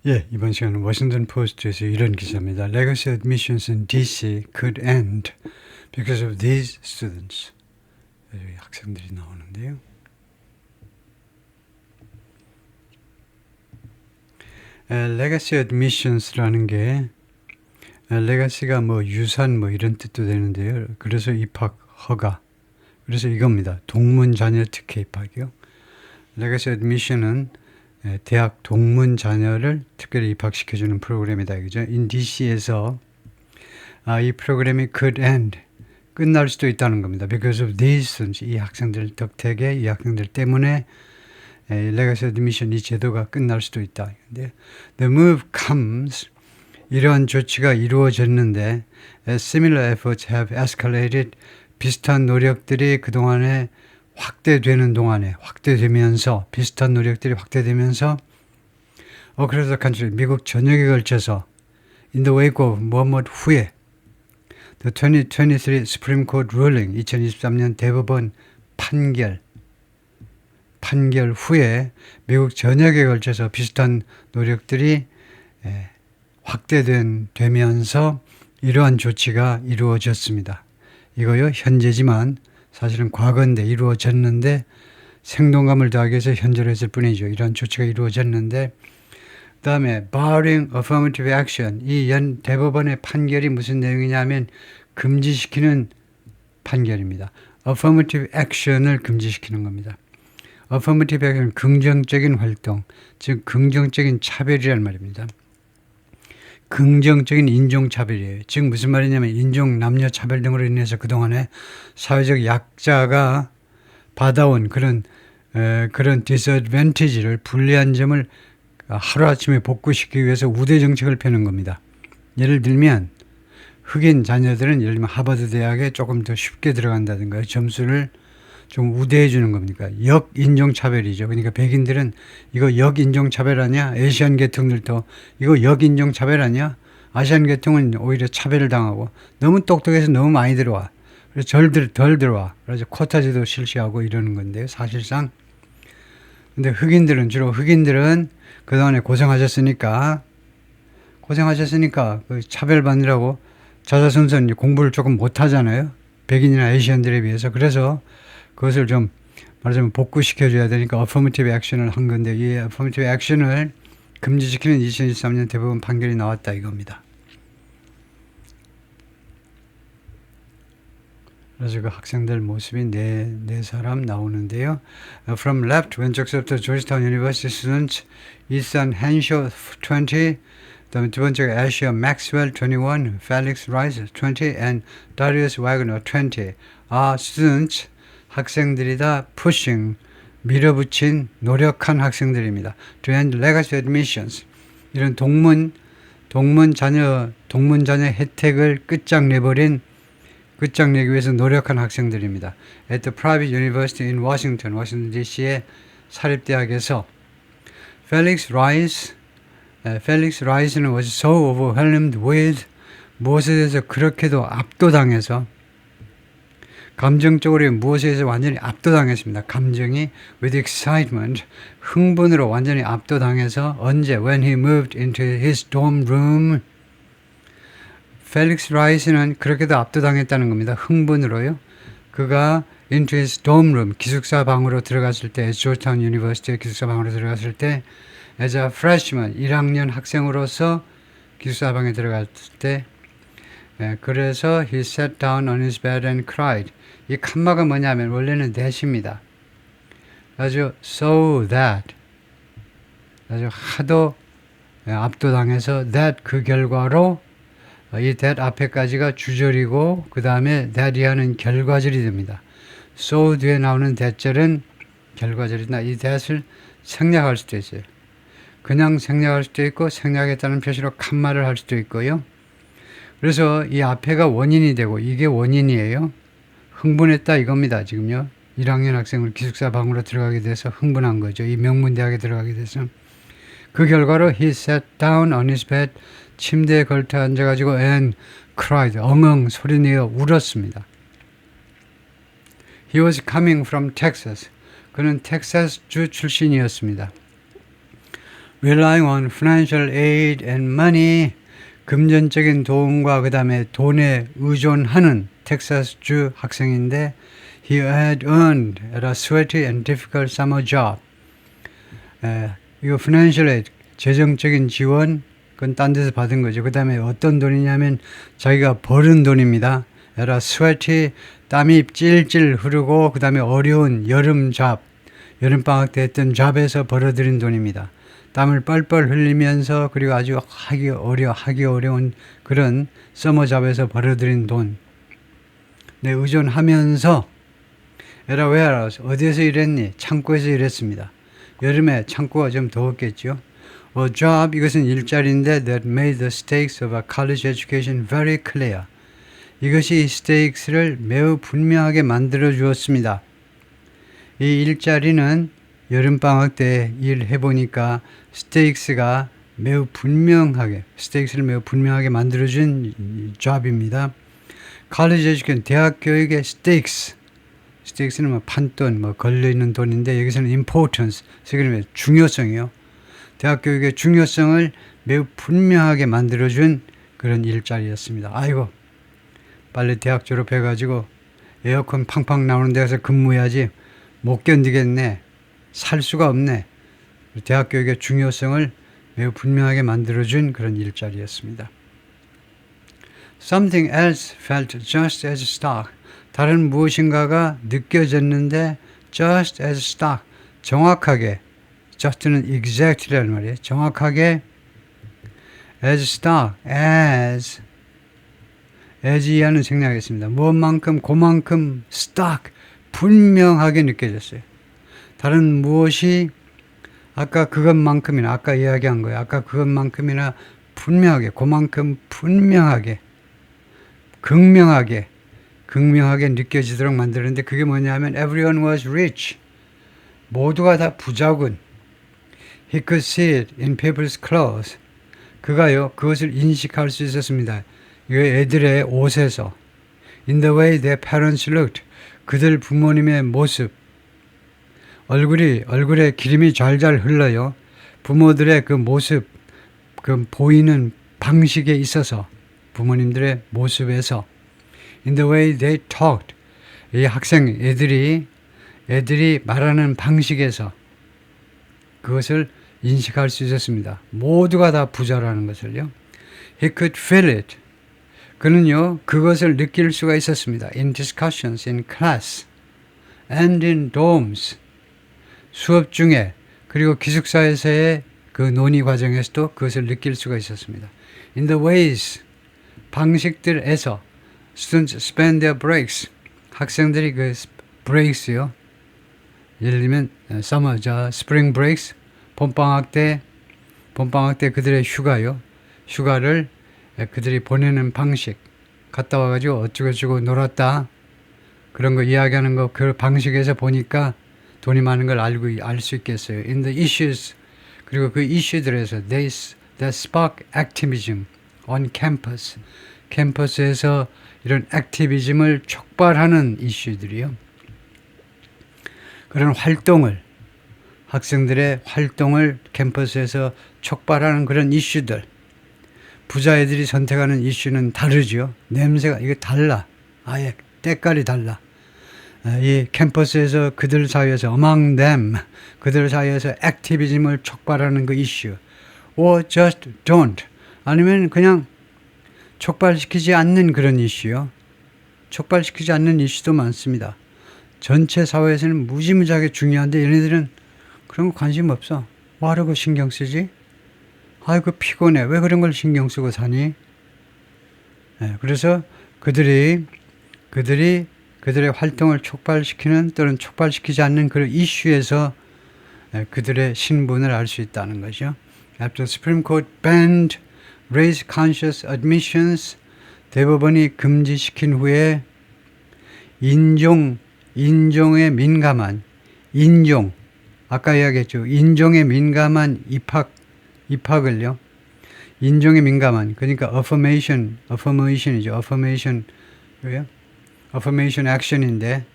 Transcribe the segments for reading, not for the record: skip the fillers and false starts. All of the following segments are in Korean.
예, 이번 시간은 워싱턴 포스트에서 이런 기사입니다. Legacy admissions in DC could end because of these students. 여기 학생들이 나오는데요. Legacy admissions라는 게 legacy가 뭐 유산 뭐 이런 뜻도 되는데요. 그래서 입학 허가. 그래서 이겁니다. 동문 자녀 특혜 입학이요. Legacy admission은 대학 동문 자녀를 특별히 입학시켜주는 프로그램이다. 그죠? In DC에서 이 프로그램이 could end, 끝날 수도 있다는 겁니다. Because of these, 이 학생들 덕택에 이 학생들 때문에 Legacy admission 이 제도가 끝날 수도 있다. 근데 the move comes, 이러한 조치가 이루어졌는데 as similar efforts have escalated, 비슷한 노력들이 그동안에 확대되면서 비슷한 노력들이 확대되면서 across the country, 미국 전역에 걸쳐서 in the wake of 뭐뭐 후에 the 2023 Supreme Court ruling, 2023년 대법원 판결 후에 미국 전역에 걸쳐서 비슷한 노력들이 확대되면서 이러한 조치가 이루어졌습니다. 이거요, 현재지만 사실은 과거인데 이루어졌는데 생동감을 더하기 위해서 현재로 했을 뿐이죠. 이런 조치가 이루어졌는데 그 다음에 barring affirmative action, 이 대법원의 판결이 무슨 내용이냐면 금지시키는 판결입니다. affirmative action을 금지시키는 겁니다. affirmative action은 긍정적인 활동, 즉 긍정적인 차별이라는 말입니다. 긍정적인 인종차별이에요. 즉 무슨 말이냐면 인종, 남녀차별 등으로 인해서 그동안에 사회적 약자가 받아온 그런 disadvantage를, 불리한 점을 하루아침에 복구시키기 위해서 우대 정책을 펴는 겁니다. 예를 들면 흑인 자녀들은 예를 들면 하버드 대학에 조금 더 쉽게 들어간다든가 점수를 좀 우대해 주는 겁니까? 역인종차별이죠. 그러니까 백인들은 이거 역인종차별 아니야? 아시안 계통들도 이거 역인종차별 아니야? 아시안 계통은 오히려 차별을 당하고 너무 똑똑해서 너무 많이 들어와. 그래서 덜 들어와. 그래서 쿼타제도 실시하고 이러는 건데요. 사실상. 근데 주로 흑인들은 그동안에 고생하셨으니까 그 차별받느라고 자자손손 공부를 조금 못하잖아요. 백인이나 아시안들에 비해서. 그래서 그것을 좀 말하자면 복구시켜줘야 되니까 affirmative action을 한 건데 이 affirmative action을 금지시키는 2023년 대법원 판결이 나왔다 이겁니다. 그래서 그 학생들 모습이 네 사람 나오는데요. From left, 왼쪽서부터 Georgetown University students, Ethan Henshaw 20, 그다음에 두 번째가 Asher Maxwell 21, Felix Rice 20, and Darius Wagner 20. students, 학생들이다. pushing, 밀어붙인 노력한 학생들입니다. to end legacy admissions, 이런 동문 자녀 혜택을 끝장내기 위해서 노력한 학생들입니다. At the private university in Washington, 워싱턴 DC의 사립대학에서 Felix Rice는 was so overwhelmed with, 무엇에 대해서 그렇게도 압도당해서, 감정적으로 무엇에 대해서 완전히 압도당했습니다. 감정이 with excitement, 흥분으로 완전히 압도당해서 언제? When he moved into his dorm room. 펠릭스 라이스는 그렇게도 압도당했다는 겁니다. 흥분으로요. 그가 into his dorm room, 기숙사 방으로 들어갔을 때, 조지타운 유니버시티의 기숙사 방으로 들어갔을 때, as a freshman, 1학년 학생으로서 기숙사 방에 들어갔을 때, 그래서 he sat down on his bed and cried. 이 칸마가 뭐냐면 원래는 that입니다. 아주 so that, 아주 하도 압도당해서 that 그 결과로 이 that 앞에까지가 주절이고 그 다음에 that이 하는 결과절이 됩니다. so 뒤에 나오는 that절은 결과절이다. 이 that을 생략할 수도 있어요. 그냥 생략할 수도 있고 생략했다는 표시로 칸마를 할 수도 있고요. 그래서 이 앞에가 원인이 되고 이게 원인이에요. 흥분했다 이겁니다. 지금요. 1학년 학생을 기숙사 방으로 들어가게 돼서 흥분한 거죠. 이 명문대학에 들어가게 돼서. 그 결과로 he sat down on his bed, 침대에 걸터 앉아가지고 and cried, 엉엉 소리내어 울었습니다. He was coming from Texas. 그는 텍사스주 출신이었습니다. relying on financial aid and money, 금전적인 도움과 그 다음에 돈에 의존하는 텍사스주 학생인데 he had earned at a sweaty and difficult summer job. 이거 financial aid, 재정적인 지원, 그건 딴 데서 받은 거죠. 그 다음에 어떤 돈이냐면 자기가 벌은 돈입니다. at a sweaty, 땀이 찔찔 흐르고 그 다음에 어려운 여름 잡, 여름방학 때 했던 잡에서 벌어들인 돈입니다. 땀을 뻘뻘 흘리면서 그리고 아주 하기 어려운 그런 서머 잡에서 벌어들인 돈. 네, 의존하면서 에라 웨어하우스 어디에서 일했니? 창고에서 일했습니다. 여름에 창고가 좀 더웠겠죠. A job, 이것은 일자리인데 that made the stakes of a college education very clear. 이것이 스테이크스를 매우 분명하게 만들어 주었습니다. 이 일자리는 여름방학 때 일해보니까 스테이크스를 매우 분명하게 만들어준 job입니다. college education, 대학 교육의 스테이크스는 뭐 판돈, 뭐 걸려있는 돈인데 여기서는 importance, 그러면 중요성이요. 대학 교육의 중요성을 매우 분명하게 만들어준 그런 일자리였습니다. 아이고, 빨리 대학 졸업해가지고 에어컨 팡팡 나오는 데서 근무해야지 못 견디겠네. 살 수가 없네. 대학 교육의 중요성을 매우 분명하게 만들어준 그런 일자리였습니다. Something else felt just as stark. 다른 무엇인가가 느껴졌는데 just as stark. 정확하게. just는 exactly라는 말이에요. 정확하게 as stark. as 이하는 생략하겠습니다. 무엇만큼 그만큼 stark. 분명하게 느껴졌어요. 다른 무엇이 아까 그것만큼이나 아까 이야기한 거예요. 아까 그것만큼이나 분명하게 그만큼 분명하게 극명하게 느껴지도록 만드는데 그게 뭐냐면 everyone was rich. 모두가 다 부자군. He could see it in people's clothes. 그가요 그것을 인식할 수 있었습니다. 이 애들의 옷에서 in the way their parents looked. 그들 부모님의 모습. 얼굴에 기름이 잘잘 흘러요. 부모들의 그 모습, 그 보이는 방식에 있어서 부모님들의 모습에서 in the way they talked. 이 애들이 말하는 방식에서 그것을 인식할 수 있었습니다. 모두가 다 부자라는 것을요. He could feel it. 그는요, 그것을 느낄 수가 있었습니다. In discussions, in class, and in dorms. 수업 중에, 그리고 기숙사에서의 그 논의 과정에서도 그것을 느낄 수가 있었습니다. In the ways, 방식들에서, students spend their breaks. 학생들이 그 breaks요. 예를 들면, spring breaks, 봄방학 때 그들의 휴가를 그들이 보내는 방식, 갔다 와가지고 어쩌고저쩌고 놀았다. 그런 거 이야기하는 거 그 방식에서 보니까 돈이 많은 걸 알 수 있겠어요. In the issues, 그리고 그 이슈들에서 that spark activism on campus. 캠퍼스에서 이런 액티비즘을 촉발하는 이슈들이요. 그런 학생들의 활동을 캠퍼스에서 촉발하는 그런 이슈들. 부자애들이 선택하는 이슈는 다르죠. 냄새가, 이게 달라. 아예 때깔이 달라. 이 캠퍼스에서 그들 사이에서 among them, 그들 사이에서 액티비즘을 촉발하는 그 이슈. or just don't. 아니면 그냥 촉발시키지 않는 그런 이슈요. 촉발시키지 않는 이슈도 많습니다. 전체 사회에서는 무지무지하게 중요한데 얘네들은 그런 거 관심 없어. 뭐 하려고 신경 쓰지? 아이고 피곤해. 왜 그런 걸 신경 쓰고 사니? 네, 그래서 그들의 활동을 촉발시키는 또는 촉발시키지 않는 그런 이슈에서 그들의 신분을 알 수 있다는 거죠. After Supreme Court banned race conscious admissions, 대법원이 금지시킨 후에 인종에 민감한 아까 이야기했죠. 인종에 민감한 입학을요. 인종에 민감한, 그러니까 affirmation이죠. affirmation action인데,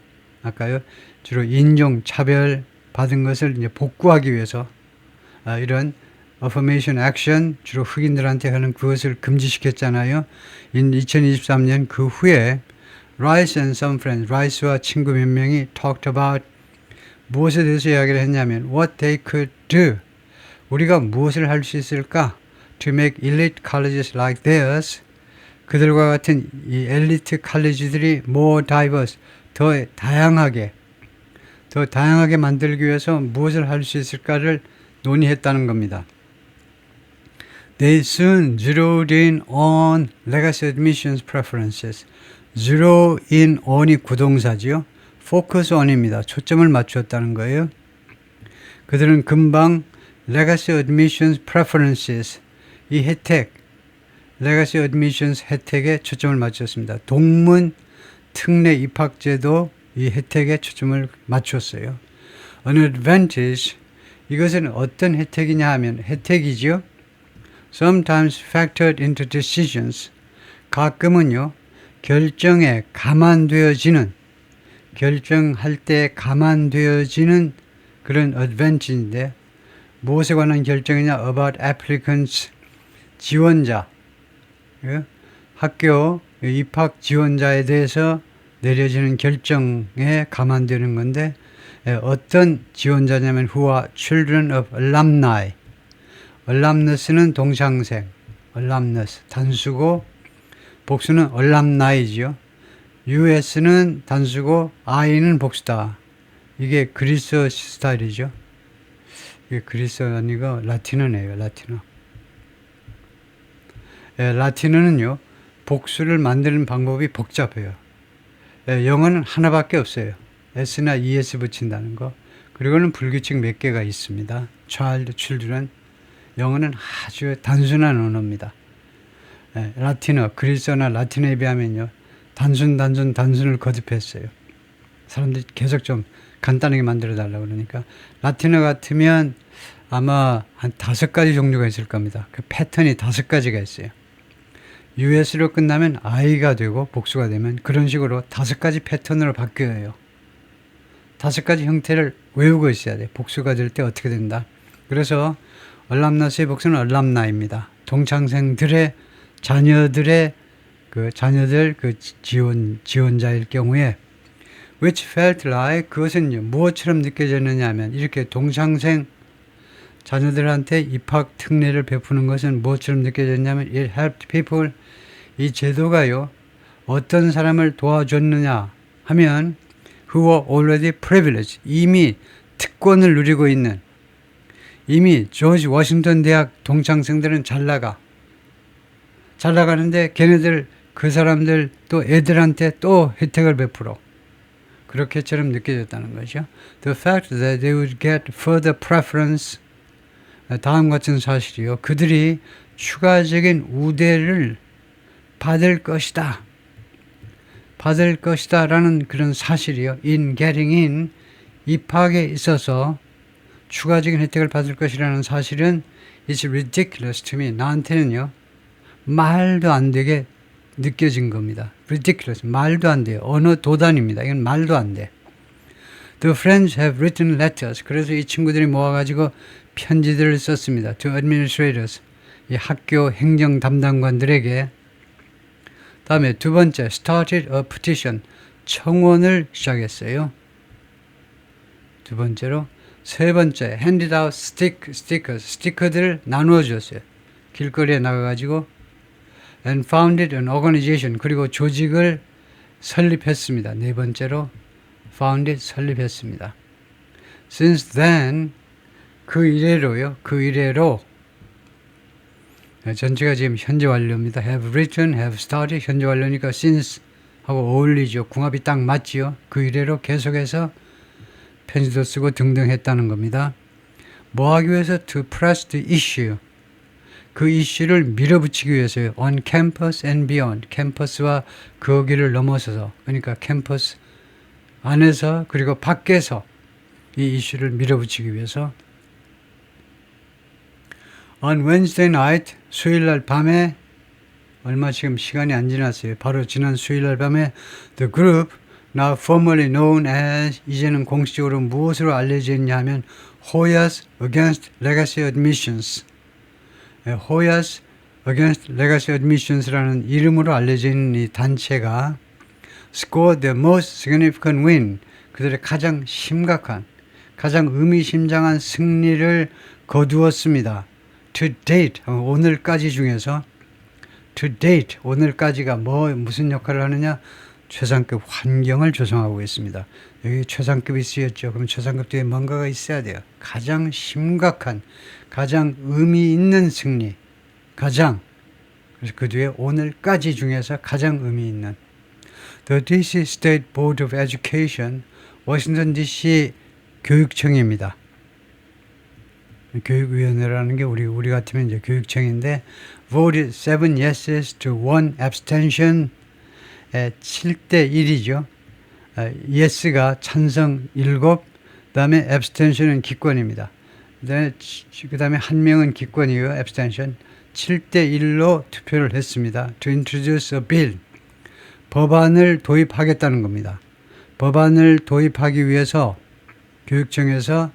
아까요. 주로 인종 차별 받은 것을 이제 복구하기 위해서 이런 affirmation action, 주로 흑인들한테 하는 그것을 금지시켰잖아요. 2023년 그 후에 Rice and some friends, 라이스와 친구 몇 명이 talked about 무엇에 대해서 이야기를 했냐면 what they could do, 우리가 무엇을 할 수 있을까 to make elite colleges like theirs, 그들과 같은 이 엘리트 칼리지들이 more diverse, 더 다양하게 만들기 위해서 무엇을 할 수 있을까를 논의했다는 겁니다. They soon zeroed in on legacy admissions preferences. zero in on이 구동사지요. focus on입니다. 초점을 맞추었다는 거예요. 그들은 금방 legacy admissions preferences, 이 혜택, legacy admissions 혜택에 초점을 맞췄습니다. 동문 특례 입학제도 이 혜택에 초점을 맞췄어요. An advantage, 이것은 어떤 혜택이냐 하면 혜택이죠. Sometimes factored into decisions, 가끔은요 결정에 감안되어지는, 결정할 때 감안되어지는 그런 advantage인데 무엇에 관한 결정이냐? About applicants, 지원자, 학교 입학 지원자에 대해서 내려지는 결정에 감안되는 건데 어떤 지원자냐면 who are children of alumni. alumnus는 동창생, alumnus 단수고 복수는 alumni이죠. US는 단수고 I는 복수다. 이게 그리스 스타일이죠. 이게 그리스 아니고 라틴어네요. 라틴어. 라틴어는요 복수를 만드는 방법이 복잡해요. 영어는 하나밖에 없어요. S나 ES 붙인다는 거. 그리고는 불규칙 몇 개가 있습니다. child, children. 영어는 아주 단순한 언어입니다. 라틴어, 그리스어나 라틴어에 비하면요. 단순을 거듭했어요. 사람들이 계속 좀 간단하게 만들어 달라고 그러니까. 라틴어 같으면 아마 한 5가지 종류가 있을 겁니다. 그 패턴이 5가지가 있어요. US로 끝나면 I가 되고 복수가 되면 그런 식으로 5가지 패턴으로 바뀌어요. 5가지 형태를 외우고 있어야 돼. 복수가 될 때 어떻게 된다. 그래서 alumnus의 복수는 alumni입니다. 동창생들의 자녀들 지원자일 경우에 which felt like, 그것은 무엇처럼 느껴졌느냐 하면 이렇게 동창생 자녀들한테 입학 특례를 베푸는 것은 무엇처럼 느껴졌냐면 it helped people, 이 제도가요 어떤 사람을 도와줬느냐 하면 who were already privileged, 이미 특권을 누리고 있는, 이미 조지 워싱턴 대학 동창생들은 잘 나가는데 걔네들 그 사람들 또 애들한테 또 혜택을 베풀어. 그렇게처럼 느껴졌다는 거죠. The fact that they would get further preference, 다음 같은 사실이요. 그들이 추가적인 우대를 받을 것이다 라는 그런 사실이요. In getting in, 입학에 있어서 추가적인 혜택을 받을 것이라는 사실은 It's ridiculous to me, 나한테는요 말도 안 되게 느껴진 겁니다. ridiculous, 말도 안 돼요. 언어 도단입니다. 이건 말도 안 돼. The friends have written letters, 그래서 이 친구들이 모아가지고 편지들을 썼습니다. To administrators, 이 학교 행정 담당관들에게. 다음에 두 번째, started a petition, 청원을 시작했어요. 두 번째로, 세 번째, handed out stickers, 스티커들을 나누어 줬어요. 길거리에 나가가지고 and founded an organization, 그리고 조직을 설립했습니다. 네 번째로 founded, 설립했습니다. Since then, 그 이래로 전체가 지금 현재 완료입니다. have written, have started, 현재 완료니까 since 하고 어울리죠. 궁합이 딱 맞지요. 그 이래로 계속해서 편지도 쓰고 등등 했다는 겁니다. 뭐 하기 위해서? to press the issue, 그 이슈를 밀어붙이기 위해서요. on campus and beyond, 캠퍼스와 거기를 넘어서서, 그러니까 캠퍼스 안에서 그리고 밖에서 이 이슈를 밀어붙이기 위해서. on Wednesday night, 수요일날 밤에, 얼마 지금 시간이 안 지났어요. 바로 지난 수요일날 밤에 the group, now formerly known as, 이제는 공식적으로 무엇으로 알려져 있냐 하면 Hoyas Against Legacy Admissions, Hoyas Against Legacy Admissions라는 이름으로 알려져 있는 이 단체가 scored the most significant win, 그들의 가장 심각한, 가장 의미심장한 승리를 거두었습니다. To date, 오늘까지 중에서 to date, 오늘까지가 무슨 역할을 하느냐? 최상급 환경을 조성하고 있습니다. 여기 최상급이 쓰였죠. 그럼 최상급 뒤에 뭔가가 있어야 돼요. 가장 심각한, 가장 의미 있는 승리, 가장, 그래서 그 뒤에 오늘까지 중에서 가장 의미 있는 The DC State Board of Education, 워싱턴 DC 교육청입니다. 교육위원회라는 게 우리 같으면 이제 교육청인데 voted 7 yeses to 1 abstention, 7대 1이죠. yes가 찬성 7, 그 다음에 abstention은 기권입니다. 그 다음에 한 명은 기권이에요. abstention. 7대 1로 투표를 했습니다. To introduce a bill, 법안을 도입하겠다는 겁니다. 법안을 도입하기 위해서 교육청에서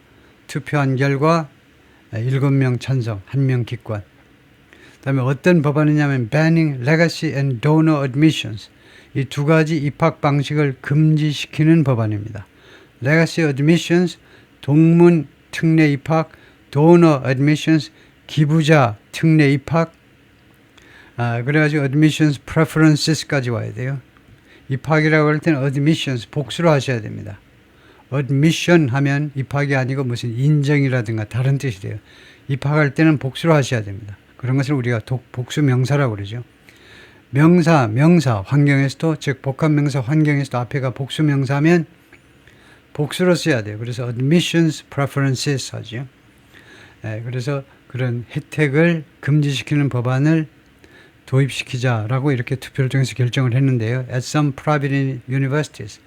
투표한 결과 7명 찬성, 1명 기권. 그 다음에 어떤 법안이냐면 banning legacy and donor admissions, 이 두 가지 입학 방식을 금지시키는 법안입니다. legacy admissions, 동문 특례 입학, donor admissions, 기부자 특례 입학, 그래가지고 admissions preferences까지 와야 돼요. 입학이라고 할 때는 admissions, 복수로 하셔야 됩니다. admission 하면 입학이 아니고 무슨 인정이라든가 다른 뜻이 돼요. 입학할 때는 복수로 하셔야 됩니다. 그런 것을 우리가 복수 명사라고 그러죠. 명사 환경에서도, 즉 복합명사 환경에서도 앞에가 복수 명사면 복수로 써야 돼요. 그래서 admissions preferences 하죠. 그래서 그런 혜택을 금지시키는 법안을 도입시키자라고 이렇게 투표를 통해서 결정을 했는데요. At some private universities,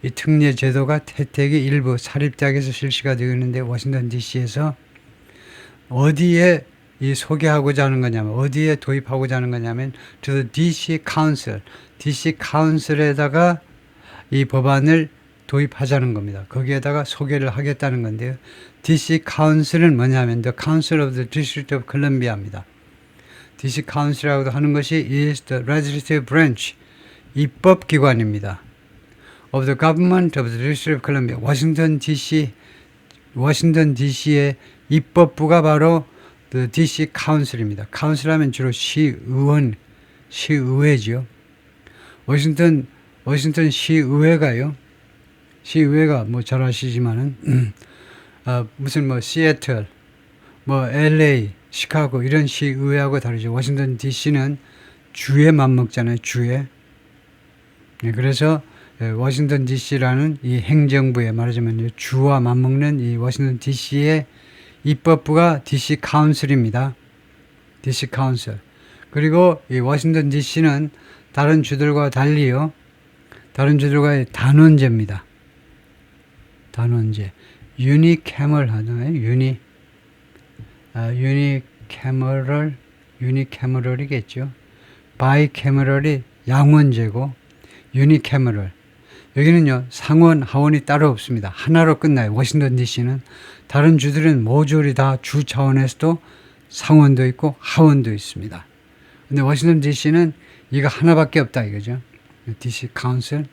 이 특례 제도가 혜택이 일부 사립대학에서 실시가 되어 있는데 워싱턴 DC에서 어디에 이 소개하고자 하는 거냐면, 어디에 도입하고자 하는 거냐면 to the DC Council, DC Council에다가 이 법안을 도입하자는 겁니다. 거기에다가 소개를 하겠다는 건데요. DC Council은 뭐냐면 the Council of the District of Columbia입니다. DC Council이라고 하는 것이 is the legislative branch, 입법기관입니다. of the government of the District of Columbia, 워싱턴 DC의 입법부가 바로 the DC Council입니다. Council하면 주로 시의회죠. 워싱턴 시의회가요. 시의회가 뭐 잘 아시지만은 무슨 시애틀, LA, 시카고 이런 시의회하고 다르죠. 워싱턴 DC는 주에 맞먹잖아요. 주에. 그래서 워싱턴 DC라는 이 행정부에 말하자면 주와 맞먹는 이 워싱턴 DC의 입법부가 DC 카운슬입니다. DC 카운슬. 그리고 이 워싱턴 DC는 다른 주들과 달리요. 다른 주들과의 단원제입니다. 단원제. 유니캐멀 하잖아요. 유니캐머럴이겠죠. 바이캐머럴이 양원제고 유니캐머럴. 여기는요, 상원, 하원이 따로 없습니다. 하나로 끝나요. 워싱턴 DC는. 다른 주들은 모조리 다 주 차원에서도 상원도 있고 하원도 있습니다. 근데 워싱턴 DC는 이거 하나밖에 없다 이거죠. DC 카운슬.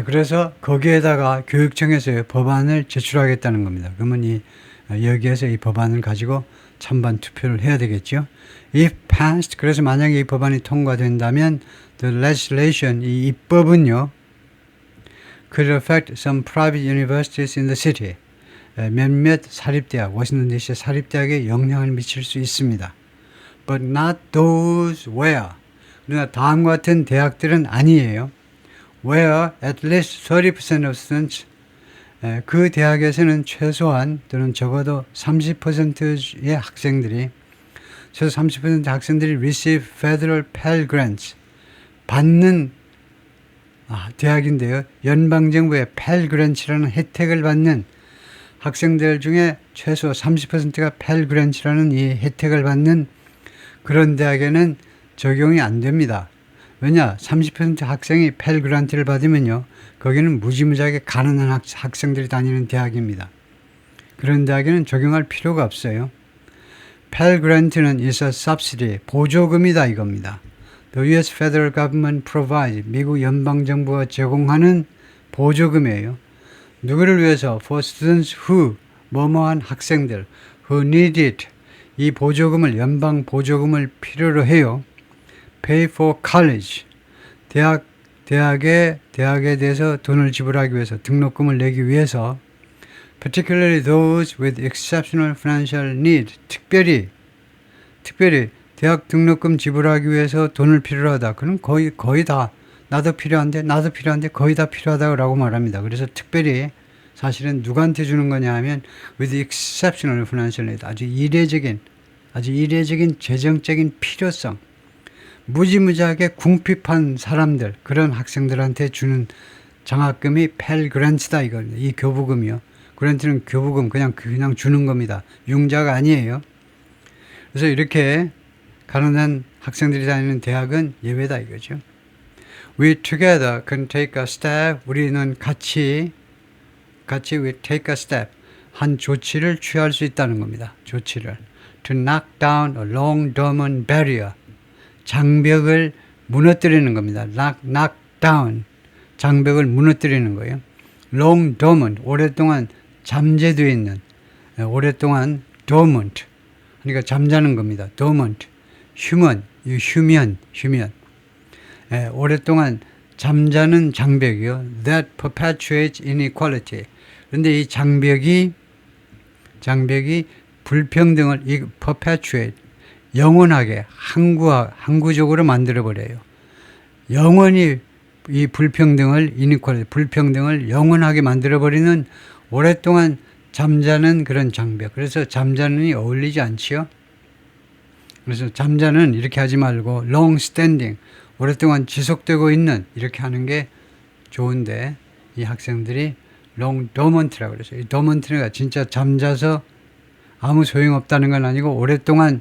그래서 거기에다가 교육청에서 법안을 제출하겠다는 겁니다. 그러면 여기에서 이 법안을 가지고 찬반 투표를 해야 되겠죠. If passed, 그래서 만약에 이 법안이 통과된다면 the legislation, 이 입법은요, could affect some private universities in the city. 몇몇 사립대학, 워싱턴 DC 사립대학에 영향을 미칠 수 있습니다. But not those where. 그러나 다음과 같은 대학들은 아니에요. Where at least 30% of students, 그 대학에서는 최소한 또는 적어도 30%의 학생들이, 최소 30% 학생들이 receive federal Pell Grants, 받는 대학인데요. 연방정부의 Pell Grants라는 혜택을 받는 학생들 중에 최소 30%가 Pell Grants라는 이 혜택을 받는 그런 대학에는 적용이 안 됩니다. 왜냐? 30% 학생이 Pell Grant를 받으면요, 거기는 무지무지하게 가난한 학생들이 다니는 대학입니다. 그런 대학에는 적용할 필요가 없어요. Pell Grant는 is a subsidy, 보조금이다 이겁니다. The U.S. Federal Government provides, 미국 연방정부가 제공하는 보조금이에요. 누구를 위해서? For students who, 뭐뭐한 학생들, who need it, 이 보조금을, 연방 보조금을 필요로 해요. Pay for college, 대학에 대해서 돈을 지불하기 위해서, 등록금을 내기 위해서. Particularly those with exceptional financial need, 특별히 대학 등록금 지불하기 위해서 돈을 필요로 하다. 그럼 거의 다 나도 필요한데 거의 다 필요하다고 말합니다. 그래서 특별히 사실은 누구한테 주는 거냐 하면 with exceptional financial need, 아주 이례적인 재정적인 필요성, 무지무지하게 궁핍한 사람들, 그런 학생들한테 주는 장학금이 Pell Grant다 이겁니다. 이 교부금이요. 그랜트는 교부금 그냥 주는 겁니다. 융자가 아니에요. 그래서 이렇게 가난한 학생들이 다니는 대학은 예외다 이거죠. We together can take a step. 우리는 같이 we take a step. 한 조치를 취할 수 있다는 겁니다. 조치를. To knock down a long dormant barrier. 장벽을 무너뜨리는 겁니다. knock down. 장벽을 무너뜨리는 거예요. long dormant. 오랫동안 잠재되어 있는. 오랫동안 dormant. 그러니까 잠자는 겁니다. dormant. 휴면. 오랫동안 잠자는 장벽이요. That perpetuates inequality. 그런데 이 장벽이 불평등을 perpetuate, 영원하게 항구적으로 만들어버려요. 영원히 이 불평등을 영원하게 만들어버리는 오랫동안 잠자는 그런 장벽. 그래서 잠자는이 어울리지 않지요. 그래서 잠자는 이렇게 하지 말고 long standing, 오랫동안 지속되고 있는, 이렇게 하는 게 좋은데 이 학생들이 long dormant라고 그랬어요. 이 dormant가 진짜 잠자서 아무 소용없다는 건 아니고 오랫동안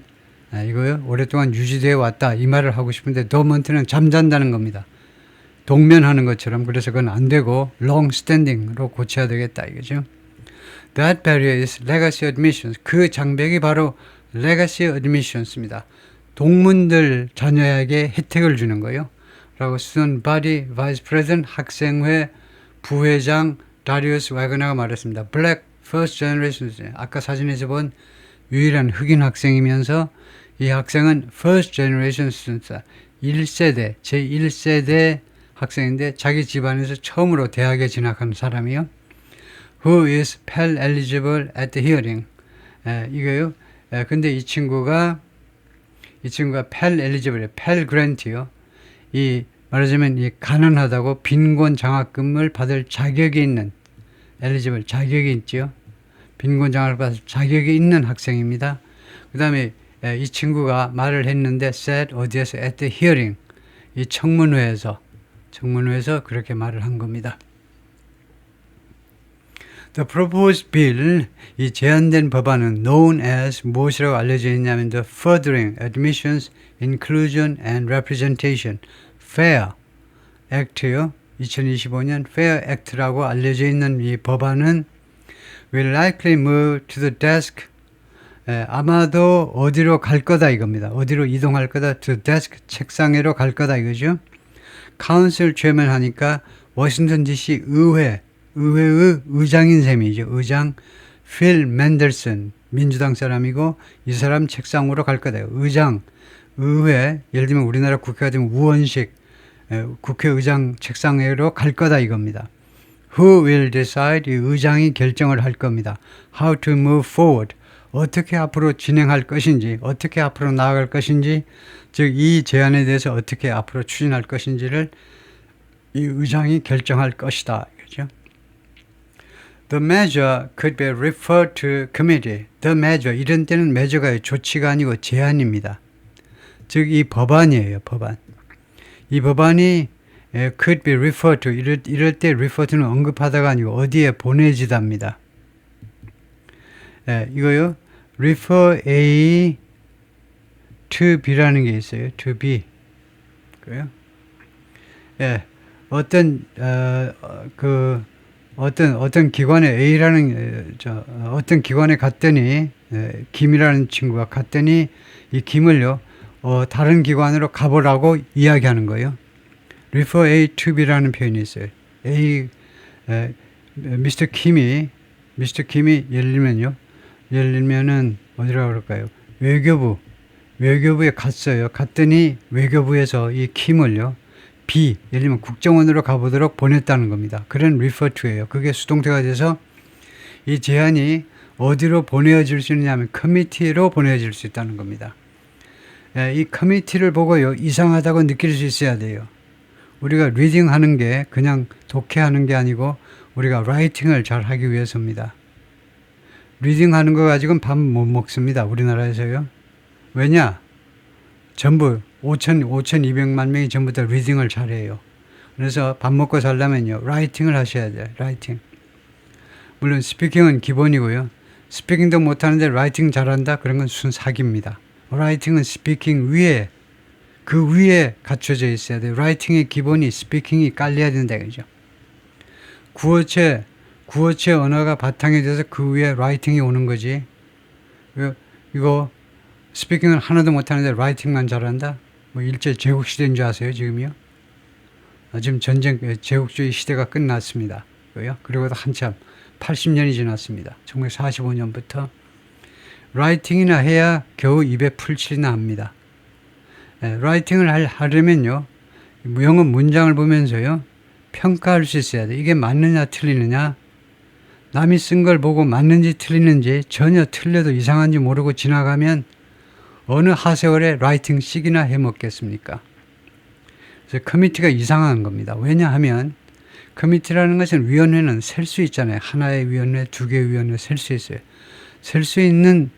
오랫동안 유지되어 왔다 이 말을 하고 싶은데 dormant는 잠잔다는 겁니다. 동면하는 것처럼. 그래서 그건 안 되고 long standing로 고쳐야 되겠다 이거죠. That barrier is legacy admissions. 그 장벽이 바로 legacy admissions입니다. 동문들 자녀에게 혜택을 주는 거예요. 라고 student body vice president, 학생회 부회장 다리우스 와그너가 말했습니다. Black first generation, 아까 사진에서 본 유일한 흑인 학생이면서 이 학생은 first generation student, 1세대, 제1세대 학생인데 자기 집안에서 처음으로 대학에 진학한 사람이요. Who is Pell eligible at the hearing. 이거요. 근데 이 친구가 Pell eligible, Pell grant요. 말하자면 이 가난하다고 빈곤 장학금을 받을 자격이 있는, eligible, 자격이 있죠. 빈곤 장학을 받을 자격이 있는 학생입니다. 그 다음에 이 친구가 말을 했는데 said 어디에서 at the hearing, 이 청문회에서 그렇게 말을 한 겁니다. The proposed bill, 이 제안된 법안은 known as 무엇이라고 알려져 있냐면 the Furthering Admissions, Inclusion and Representation, FAIR Act요. 2025년 FAIR Act라고 알려져 있는 이 법안은 will likely move to the desk, 아마도 어디로 갈 거다 이겁니다. 어디로 이동할 거다, to desk, 책상으로 갈 거다 이거죠. 카운슬 chairman 하니까 워싱턴 DC 의회의 의장인 셈이죠. 의장 필 맨델슨, 민주당 사람이고 이 사람 책상으로 갈 거다. 의회, 예를 들면 우리나라 국회가 되면 우원식 국회의장 책상으로 갈 거다 이겁니다. Who will decide? 이 의장이 결정을 할 겁니다. How to move forward. 어떻게 앞으로 진행할 것인지, 어떻게 앞으로 나아갈 것인지, 즉 이 제안에 대해서 어떻게 앞으로 추진할 것인지를 이 의장이 결정할 것이다. 그렇죠? The measure could be referred to committee. The measure, 이런 때는 measure가 조치가 아니고 제안입니다. 즉 이 법안이에요. 법안. 이 법안이 could be referred to, 이럴 때 refer to는 언급하다가 아니고 어디에 보내지답니다. 이거요. refer A to B라는 게 있어요. to B. 그래요? 어떤 기관에 A라는 어떤 기관에 갔더니 김이라는 친구가 갔더니 이 김을요 다른 기관으로 가보라고 이야기하는 거예요. refer A to B라는 표현이 있어요. 미스터 김이 예를 들면은 어디라고 그럴까요? 외교부에 갔어요. 갔더니 외교부에서 이 김을요 B, 예를 들면 국정원으로 가보도록 보냈다는 겁니다. 그런 refer to예요. 그게 수동태가 돼서 이 제안이 어디로 보내어질 수 있느냐 하면 커미티로 보내어질 수 있다는 겁니다. 이 커미티를 보고요 이상하다고 느낄 수 있어야 돼요. 우리가 리딩 하는 게 그냥 독해하는 게 아니고 우리가 라이팅을 잘 하기 위해서입니다. 리딩 하는 거 가지고는 밥 못 먹습니다. 우리나라에서요. 왜냐? 전부 5,200만 명이 전부 다 리딩을 잘해요. 그래서 밥 먹고 살려면요 라이팅을 하셔야 돼요. 라이팅. 물론 스피킹은 기본이고요. 스피킹도 못하는데 라이팅 잘한다? 그런 건 순 사기입니다. 라이팅은 스피킹 위에 그 위에 갖춰져 있어야 돼요. 라이팅의 기본이 스피킹이 깔려야 된다 그죠. 구어체 언어가 바탕이 돼서 그 위에 라이팅이 오는 거지. 이거 스피킹은 하나도 못하는데 라이팅만 잘한다? 뭐 일제 제국 시대인 줄 아세요 지금요? 지금 제국주의 시대가 끝났습니다. 그리고 한참 80년이 지났습니다. 1945년부터 라이팅이나 해야 겨우 입에 풀칠이나 합니다. 라이팅을 하려면요 영어 문장을 보면서요 평가할 수 있어야 돼. 이게 맞느냐 틀리느냐, 남이 쓴 걸 보고 맞는지 틀리는지 전혀 틀려도 이상한지 모르고 지나가면 어느 하세월에 라이팅 씩이나 해먹겠습니까? 그래서 커미티가 이상한 겁니다. 왜냐하면 커미티라는 것은 위원회는 셀 수 있잖아요. 하나의 위원회, 두 개의 위원회 셀 수 있어요. 셀 수 있는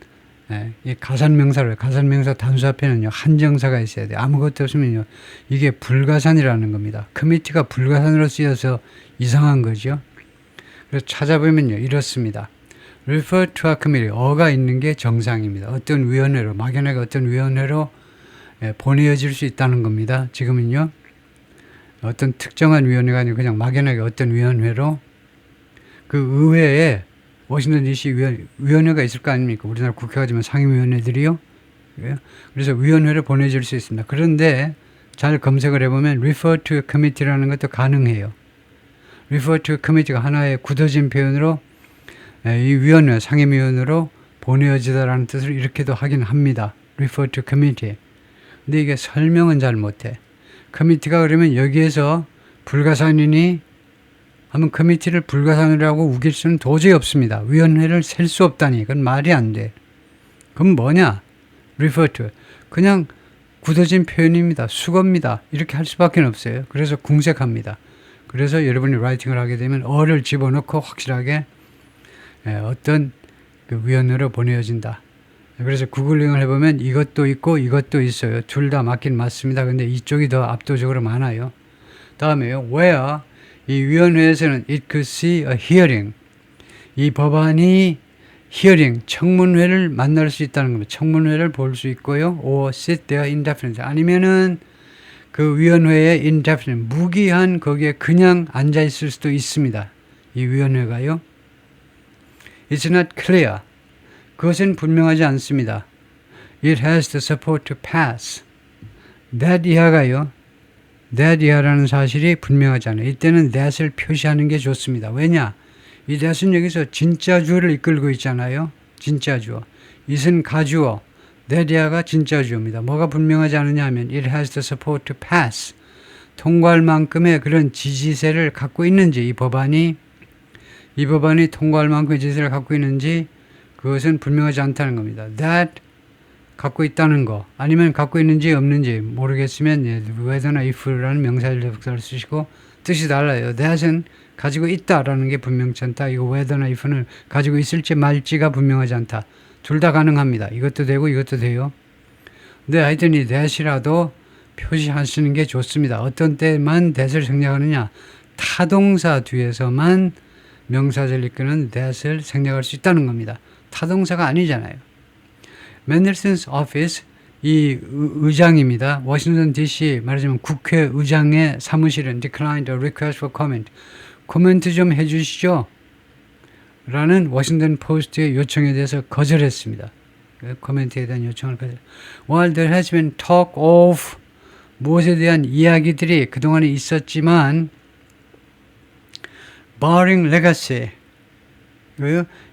가산명사 단수 앞에는요 한정사가 있어야 돼요. 아무것도 없으면요 이게 불가산이라는 겁니다. 커미티가 불가산으로 쓰여서 이상한 거죠. 그래서 찾아보면요 이렇습니다. refer to a committee, 어가 있는 게 정상입니다. 어떤 위원회로, 막연하게 어떤 위원회로 보내어질 수 있다는 겁니다. 지금은요 어떤 특정한 위원회가 아니고 그냥 막연하게 어떤 위원회로, 그 의회에 워싱턴 DC 위원회가 있을 거 아닙니까? 우리나라 국회가 지금 상임위원회들이요. 그래서 위원회를 보내줄 수 있습니다. 그런데 잘 검색을 해보면 refer to committee라는 것도 가능해요. refer to committee가 하나의 굳어진 표현으로 이 위원회, 상임위원회로 보내어지다라는 뜻을 이렇게도 하긴 합니다. refer to committee. 근데 이게 설명은 잘 못해. 커미티가 그러면 여기에서 불가산이니 하면 커미티를 불가산이라고 우길 수는 도저히 없습니다. 위원회를 셀 수 없다니 그건 말이 안 돼. 그럼 뭐냐? refer to. 그냥 굳어진 표현입니다. 수거입니다. 이렇게 할 수밖에 없어요. 그래서 궁색합니다. 그래서 여러분이 라이팅을 하게 되면 어를 집어넣고 확실하게 어떤 그 위원회로 보내어진다. 그래서 구글링을 해보면 이것도 있고 이것도 있어요. 둘 다 맞긴 맞습니다. 근데 이쪽이 더 압도적으로 많아요. 다음에요. where 이 위원회에서는 it could see a hearing. 이 법안이 hearing, 청문회를 만날 수 있다는 겁니다. 청문회를 볼 수 있고요. or sit there indefinitely. 아니면은 그 위원회에 indefinite, 무기한 거기에 그냥 앉아 있을 수도 있습니다. 이 위원회가요. It's not clear. 그것은 분명하지 않습니다. It has the support to pass. that 이하가요. that 이하라는 사실이 분명하지 않아요. 이때는 that을 표시하는 게 좋습니다. 왜냐? 이 that은 여기서 진짜 주어를 이끌고 있잖아요. 진짜 주어. it은 가주어. that 이하가 진짜 주어입니다. 뭐가 분명하지 않느냐 하면 it has the support to pass. 통과할 만큼의 그런 지지세를 갖고 있는지, 이 법안이 통과할 만큼의 지지세를 갖고 있는지 그것은 분명하지 않다는 겁니다. that 갖고 있다는 거, 아니면 갖고 있는지 없는지 모르겠으면 whether나 if라는 명사절대복사를 쓰시고 뜻이 달라요. that은 가지고 있다라는 게 분명치 않다. 이거 whether나 if는 가지고 있을지 말지가 분명하지 않다. 둘 다 가능합니다. 이것도 되고 이것도 돼요. 근데 하여튼 이 that이라도 표시하시는 게 좋습니다. 어떤 때만 that을 생략하느냐? 타동사 뒤에서만 명사절 이끄는 that을 생략할 수 있다는 겁니다. 타동사가 아니잖아요. 맨델슨's office, 이 의장입니다. 워싱턴 DC 말하자면 국회의장의 사무실은 declined a request for comment. 코멘트 좀 해주시죠. 라는 워싱턴 포스트의 요청에 대해서 거절했습니다. 코멘트에 대한 요청을 거절. While there has been talk of 무엇에 대한 이야기들이 그동안에 있었지만 barring legacy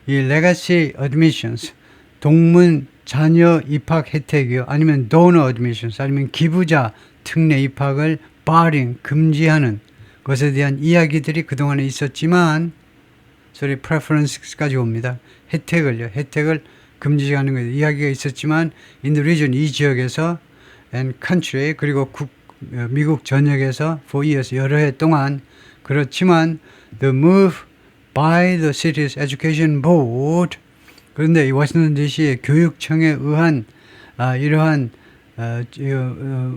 이 legacy admissions 동문 자녀 입학 혜택이요 아니면 donor admissions 아니면 기부자 특례 입학을 barring 금지하는 것에 대한 이야기들이 그동안에 있었지만 소리 preferences까지 옵니다. 혜택을 금지하는 거예요. 이야기가 있었지만 in the region 이 지역에서 and country 그리고 미국 전역에서 for years 여러 해 동안 그렇지만 the move by the city's education board 그런데 이 워싱턴 DC의 교육청에 의한 이러한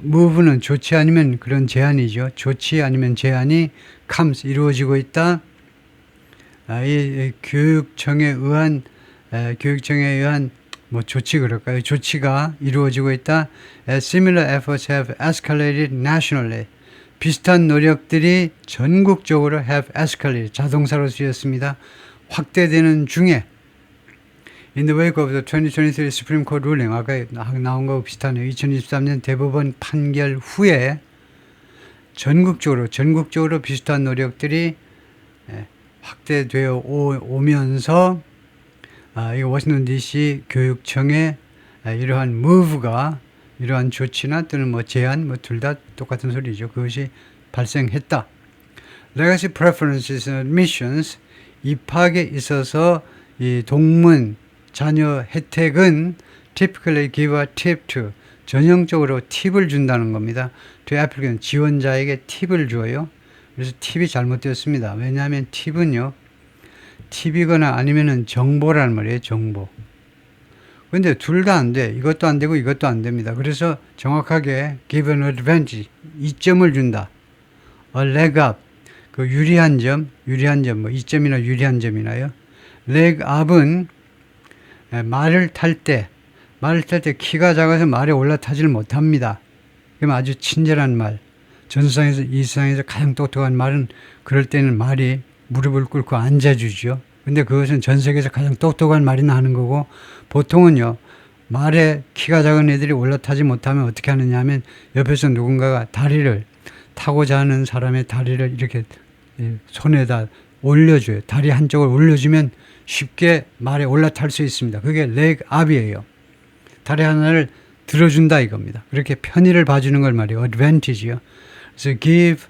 move는 조치 아니면 그런 제한이죠. 조치 아니면 제한이 comes 이루어지고 있다. 이 교육청에 의한 뭐 조치 그럴까요? 조치가 이루어지고 있다. Similar efforts have escalated nationally. 비슷한 노력들이 전국적으로 have escalated. 자동사로 쓰였습니다. 확대되는 중에 In the wake of the 2023 Supreme Court ruling 아까 나온 거 비슷하네요. 2023년 대법원 판결 후에 전국적으로 비슷한 노력들이 확대되어 오면서 이 워싱턴 DC 교육청의 이러한 move가 이러한 조치나 또는 뭐 제한 뭐 둘 다 똑같은 소리죠. 그것이 발생했다. Legacy preferences and admissions 입학에 있어서 이 동문 자녀 혜택은 typically give a tip to 전형적으로 팁을 준다는 겁니다. to applicant 지원자에게 팁을 줘요. 그래서 팁이 잘못되었습니다. 왜냐하면 팁은요. 팁이거나 아니면은 정보라는 말이에요. 정보. 근데 둘 다 안 돼. 이것도 안 되고 이것도 안 됩니다. 그래서 정확하게 give an advantage 이점을 준다. a leg up 그 유리한 점 뭐 이점이나 유리한 점이나요. leg up은 말을 탈 때 키가 작아서 말에 올라타지를 못합니다. 그럼 아주 친절한 말. 전세상에서 이 세상에서 가장 똑똑한 말은 그럴 때는 말이 무릎을 꿇고 앉아주죠. 근데 그것은 전 세계에서 가장 똑똑한 말이나 하는 거고 보통은요. 말에 키가 작은 애들이 올라타지 못하면 어떻게 하느냐 하면 옆에서 누군가가 다리를 타고자 하는 사람의 다리를 이렇게 손에다 올려줘요. 다리 한쪽을 올려주면 쉽게 말에 올라탈 수 있습니다. 그게 leg up이에요. 다리 하나를 들어준다 이겁니다. 그렇게 편의를 봐주는 걸 말이에요. advantage요. 그래서 give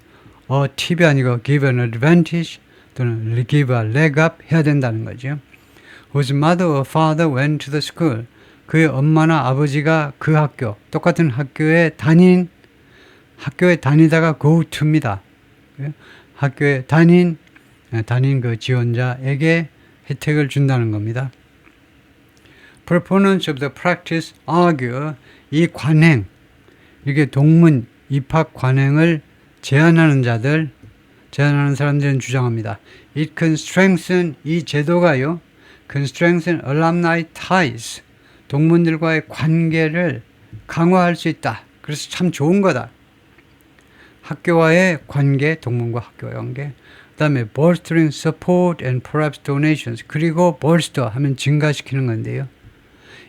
a 팁이 아니고 give an advantage 또는 give a leg up 해야 된다는 거죠. Whose mother or father went to the school. 그의 엄마나 아버지가 그 학교, 똑같은 학교에 다니다가 go to입니다. 학교에 다닌 그 지원자에게 혜택을 준다는 겁니다. Proponents of the practice argue 이 관행, 이게 동문 입학 관행을 제안하는 사람들은 주장합니다. It can strengthen 이 제도가요. can strengthen alumni ties 동문들과의 관계를 강화할 수 있다. 그래서 참 좋은 거다. 학교와의 관계, 동문과 학교와의 관계. 그 다음에 bolstering support and perhaps donations. 그리고 bolster 하면 증가시키는 건데요.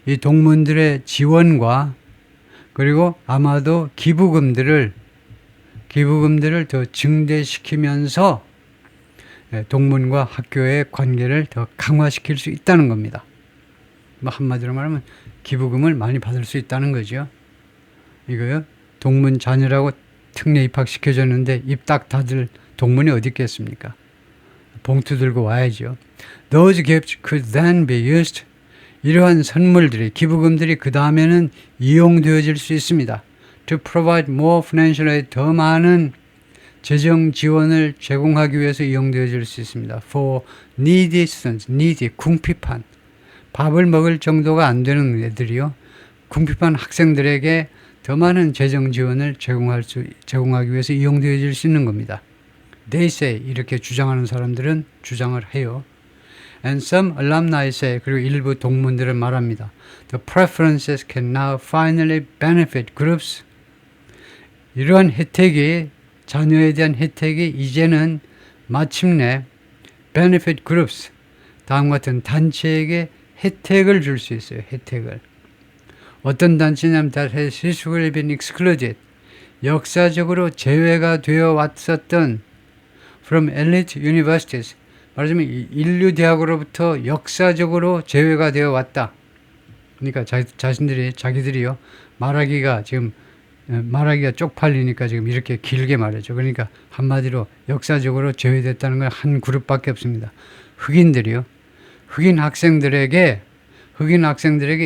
이 동문들의 지원과 그리고 아마도 기부금들을 더 증대시키면서 동문과 학교의 관계를 더 강화시킬 수 있다는 겁니다. 뭐 한마디로 말하면 기부금을 많이 받을 수 있다는 거죠. 이거요. 동문 자녀라고 특례 입학시켜줬는데 입 딱 닫을 동문이 어디 있겠습니까? 봉투 들고 와야죠. Those gifts could then be used. 이러한 선물들이 기부금들이 그 다음에는 이용되어질 수 있습니다. To provide more financial aid 더 많은 재정 지원을 제공하기 위해서 이용되어질 수 있습니다. For needy students, needy 궁핍한 밥을 먹을 정도가 안 되는 애들이요. 궁핍한 학생들에게 더 많은 재정 지원을 제공하기 위해서 이용되어질 수 있는 겁니다. They say 이렇게 주장하는 사람들은 주장을 해요. And some alumni say 그리고 일부 동문들은 말합니다. The preferences can now finally benefit groups. 이러한 혜택이 자녀에 대한 혜택이 이제는 마침내 benefit groups 다음과 같은 단체에게 혜택을 줄 수 있어요. 혜택을. 어떤 단체냐면 that has historically been excluded. 역사적으로 제외가 되어 왔었던 from elite universities. 말하자면 인류 대학으로부터 역사적으로 제외가 되어 왔다. 그러니까 자기들이요. 말하기가 쪽팔리니까 지금 이렇게 길게 말하죠. 그러니까 한마디로 역사적으로 제외됐다는 건 한 그룹밖에 없습니다. 흑인들이요. 흑인 학생들에게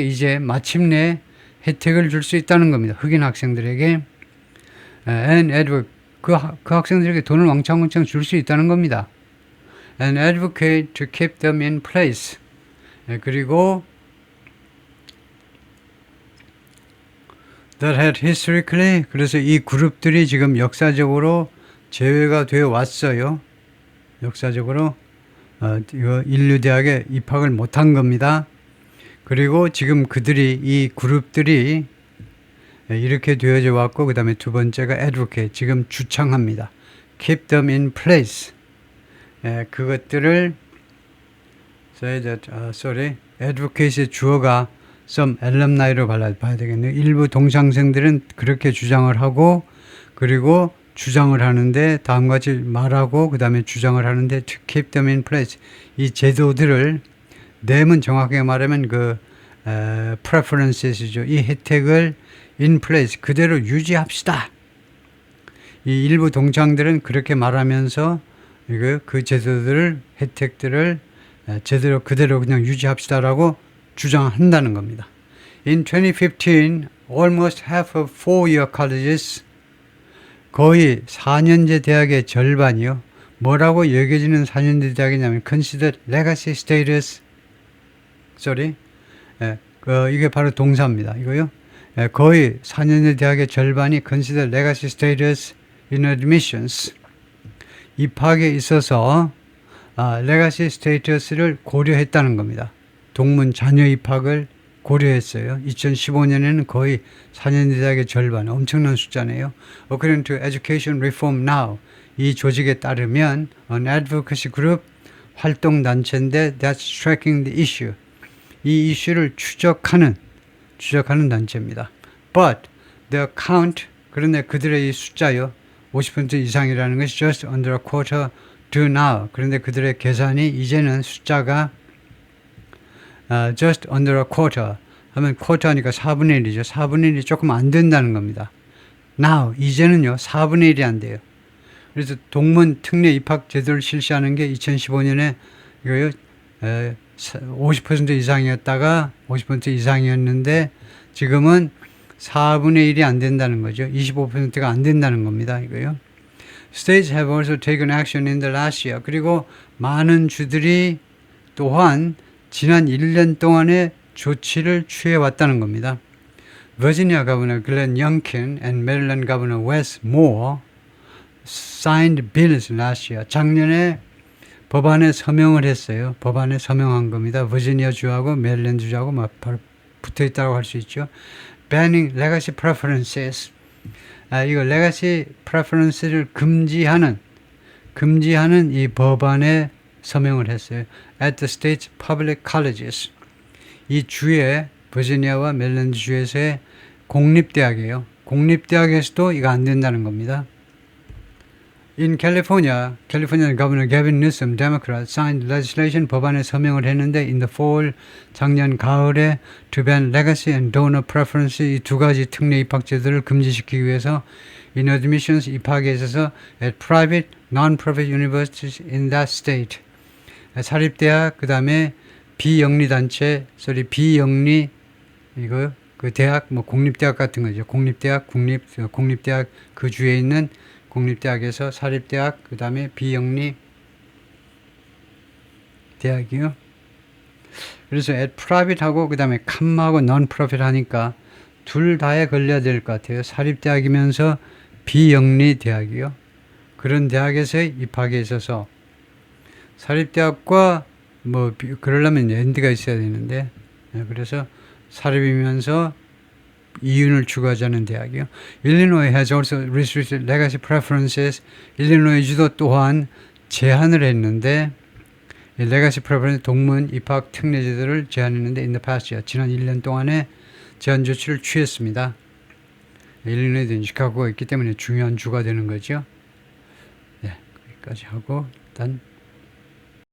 이제 마침내 혜택을 줄 수 있다는 겁니다. 흑인 학생들에게 and advocate 그 학생들에게 돈을 왕창 줄 수 있다는 겁니다. and advocate to keep them in place. 그리고 that had historically 그래서 이 그룹들이 지금 역사적으로 제외가 되어 왔어요. 역사적으로 이거 인류 대학에 입학을 못한 겁니다. 그리고 지금 이 그룹들이 이렇게 되어져 왔고, 그 다음에 두 번째가 advocate, 지금 주창합니다. keep them in place. 그것들을 advocate의 주어가 some alumni로 봐야 되겠네요. 일부 동창생들은 그렇게 주장을 하고, 그리고 주장을 하는데 다음과 같이 말하고 그 다음에 주장을 하는데 to keep them in place. 이 제도들을 내면 정확하게 말하면 preferences죠. 이 혜택을 in place 그대로 유지합시다. 이 일부 동창들은 그렇게 말하면서 그 제도들을 혜택들을 제대로 그대로 그냥 유지합시다라고 주장한다는 겁니다. In 2015, almost half of four-year colleges 거의 4년제 대학의 절반이요. 뭐라고 여겨지는 4년제 대학이냐면 considered legacy status. 이게 바로 동사입니다. 이거요. 거의 4년제 대학의 절반이 considered legacy status in admissions. 입학에 있어서 legacy status를 고려했다는 겁니다. 동문 자녀 입학을 고려했어요. 2015년에는 거의 4년제 대학의 절반, 엄청난 숫자네요. According to Education Reform Now, 이 조직에 따르면 an advocacy group 활동단체인데 that's tracking the issue. 이 이슈를 추적하는 단체입니다. But the count, 그런데 그들의 이 숫자요, 50% 이상이라는 것이 just under a quarter to now. 그런데 그들의 계산이 이제는 숫자가 just under a quarter 하면 quarter니까 4분의 1이죠. 4분의 1이 조금 안 된다는 겁니다. Now, 이제는요 4분의 1이 안 돼요. 그래서 동문 특례 입학 제도를 실시하는 게 2015년에 이거요 50% 이상이었다가 50% 이상이었는데 지금은 4분의 1이 안 된다는 거죠. 25%가 안 된다는 겁니다. 이거요. States have also taken action in the last year. 그리고 많은 주들이 또한 지난 1년 동안에 조치를 취해왔다는 겁니다. Virginia Governor Glenn Youngkin and Maryland Governor Wes Moore signed bills last year. 작년에 법안에 서명을 했어요. 법안에 서명한 겁니다. 버지니아 주하고 메릴랜드 주하고 막 바로 붙어 있다고 할 수 있죠. Banning legacy preferences. 이거 legacy preference를 금지하는 이 법안에 서명을 했어요. At the state's public colleges. 이 주에 버지니아와 메릴랜드 주에서의 공립대학이에요. 공립대학에서도 이거 안 된다는 겁니다. In California Governor Gavin Newsom, Democrat, signed legislation 법안에 서명을 했는데 in the fall, 작년 가을에 to ban legacy and donor preference 이 두 가지 특례 입학 제도를 금지시키기 위해서 in admissions 입학에 있어서 at private, non-profit universities in that state. 사립대학 그다음에 비영리단체, 비영리 이거 그 대학 뭐 공립대학 같은 거죠. 공립대학 그 주에 있는 공립대학에서 사립대학 그 다음에 비영리 대학이요. 그래서 at private하고 그 다음에 com하고 non-profit 하니까 둘 다에 걸려야 될 것 같아요. 사립대학이면서 비영리 대학이요. 그런 대학에서의 입학에 있어서 사립대학과 뭐 그러려면 엔드가 있어야 되는데 그래서 사립이면서 이윤을 추구하자는 대학이요. Illinois has also restricted legacy preferences. 일리노이 주도 또한 제한을 했는데 레가시 프로그램 동문 입학 특례제도를 제한했는데 in the past 지난 1년 동안에 제한 조치를 취했습니다. 일리노이도 시카고가 있기 때문에 중요한 주가 되는 거죠. 네, 여기까지 하고 일단